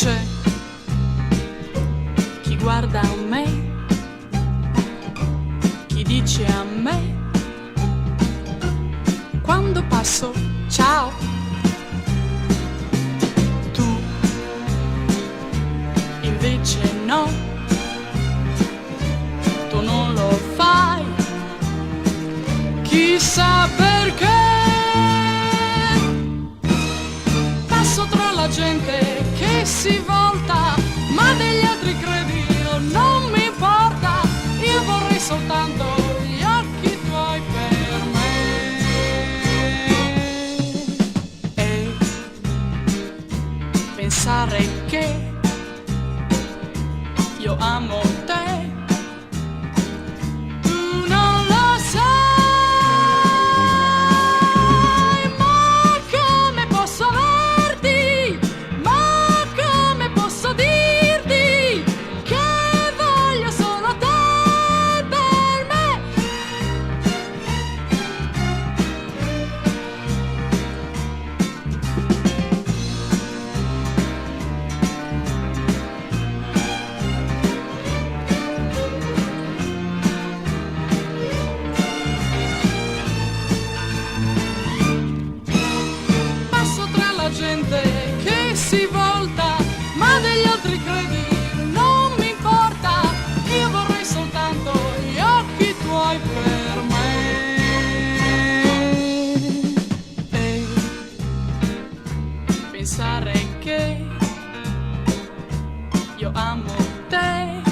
c'è chi guarda a me, chi dice a me quando passo ciao. Tu invece no, tu non lo fai, chissà perché. Passo tra la gente che si volta, ma degli altri credi non mi importa. Io vorrei soltanto gli occhi tuoi per me. E pensare che io amo te, tu non lo sai. Ma come posso amarti? Ma come posso dirti che voglio solo te per me? Passo tra la gente che si volta, ma degli altri credi non mi importa. Io vorrei soltanto gli occhi tuoi per me. E pensare che io amo te.